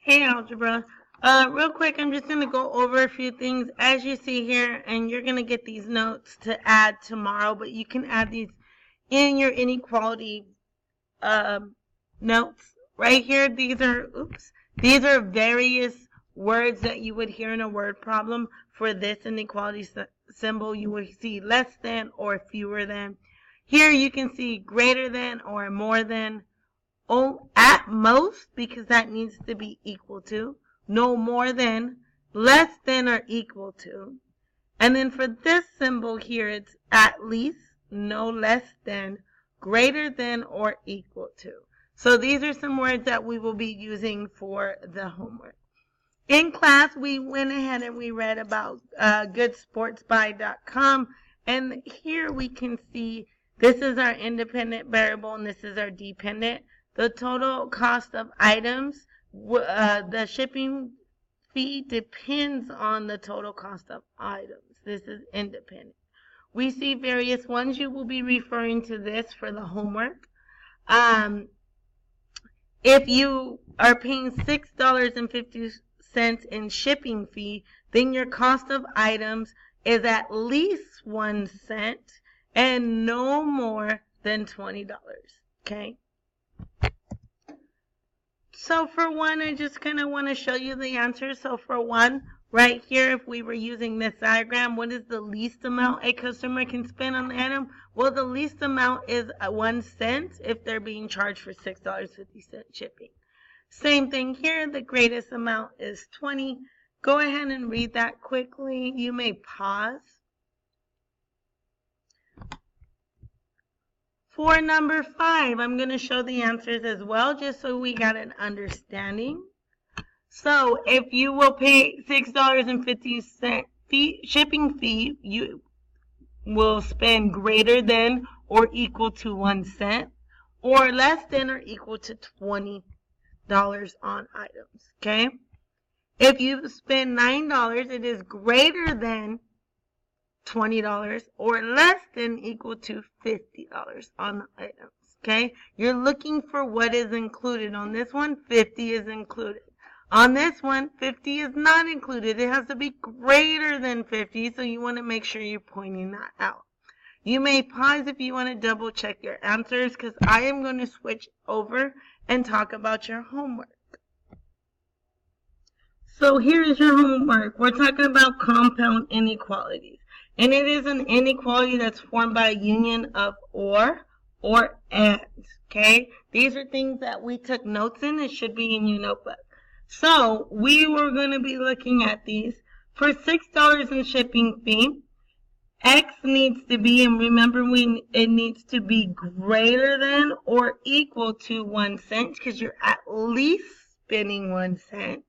Hey, Algebra. Real quick, I'm just going to go over a few things as you see here, and you're going to get these notes to add tomorrow, but you can add these in your inequality notes. Right here, these are various words that you would hear in a word problem. For this inequality symbol, you would see less than or fewer than. Here you can see greater than or more than. Oh, at most, because that needs to be equal to. No more than, less than or equal to. And then for this symbol here, it's at least, no less than, greater than or equal to. So these are some words that we will be using for the homework. In class, we went ahead and we read about goodsportsbuy.com. And here we can see this is our independent variable and this is our dependent. The total cost of items, the shipping fee depends on the total cost of items. This is independent. We see various ones. You will be referring to this for the homework. If you are paying $6.50 in shipping fee, then your cost of items is at least 1 cent and no more than $20. Okay? So for one, I just kind of want to show you the answer. So for one, right here, if we were using this diagram, what is the least amount a customer can spend on the item? Well, the least amount is 1 cent if they're being charged for $6.50 shipping. Same thing here. The greatest amount is 20. Go ahead and read that quickly. You may pause. For number 5, I'm going to show the answers as well, just so we got an understanding. So if you will pay $6.50 shipping fee, you will spend greater than or equal to 1 cent, or less than or equal to $20 on items. Okay? If you spend $9, it is greater than $20 or less than equal to $50 on the items. Okay? You're looking for what is included. On this one, 50 is included. On this one, 50 is not included. It has to be greater than 50, so you want to make sure you're pointing that out. You may pause if you want to double check your answers, because I am going to switch over and talk about your homework. So here is your homework. We're talking about compound inequalities. And it is an inequality that's formed by a union of or and. Okay? These are things that we took notes in. It should be in your notebook. So we were going to be looking at these. For $6 in shipping fee, X needs to be, and remember it needs to be greater than or equal to 1 cent, because you're at least spending 1 cent.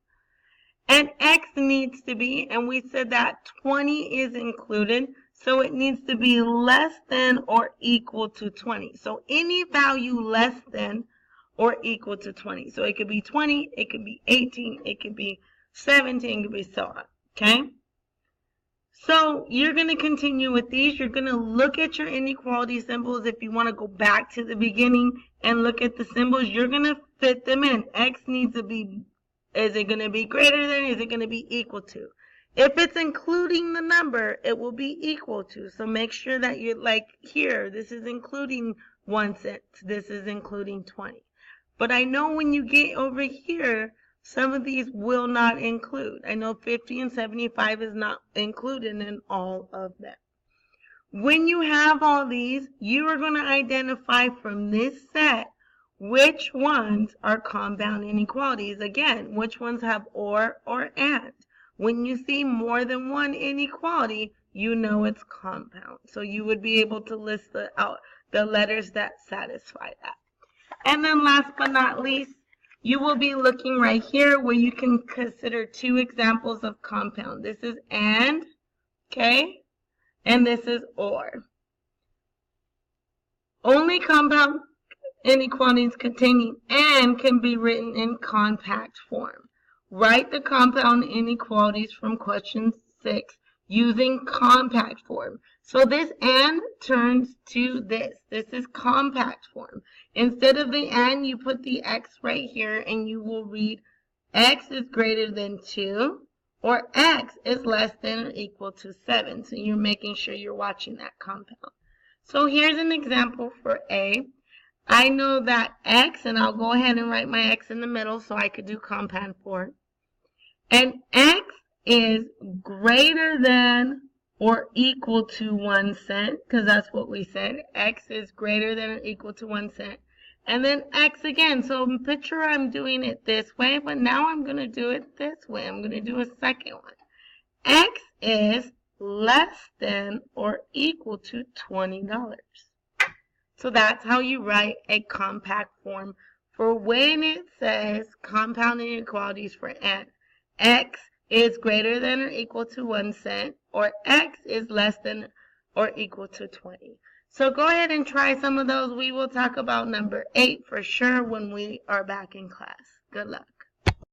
And X needs to be, and we said that 20 is included, so it needs to be less than or equal to 20. So any value less than or equal to 20. So it could be 20, it could be 18, it could be 17, it could be so on. Okay? So you're going to continue with these. You're going to look at your inequality symbols. If you want to go back to the beginning and look at the symbols, you're going to fit them in. X needs to be, is it going to be greater than? Is it going to be equal to? If it's including the number, it will be equal to. So make sure that you're like here, this is including 1 cent. This is including 20. But I know when you get over here, some of these will not include. I know 50 and 75 is not included in all of them. When you have all these, you are going to identify from this set which ones are compound inequalities. Again, which ones have or and. When you see more than one inequality, you know it's compound. So you would be able to list the letters that satisfy that. And then last but not least, you will be looking right here where you can consider 2 examples of compound. This is and, okay, and this is or. Only compound inequalities containing and can be written in compact form. Write the compound inequalities from question 6 using compact form. So this and turns to this. This is compact form. Instead of the and, you put the X right here and you will read x is greater than 2, or x is less than or equal to 7. So you're making sure you're watching that compound. So here's an example for A. I know that x, and I'll go ahead and write my x in the middle so I could do compound for it. And x is greater than or equal to 1 cent, because that's what we said. X is greater than or equal to 1 cent. And then x again. So picture I'm doing it this way, but now I'm going to do it this way. I'm going to do a second one. X is less than or equal to $20. So that's how you write a compact form for when it says compound inequalities for n. X is greater than or equal to 1 cent, or x is less than or equal to 20. So go ahead and try some of those. We will talk about number 8 for sure when we are back in class. Good luck.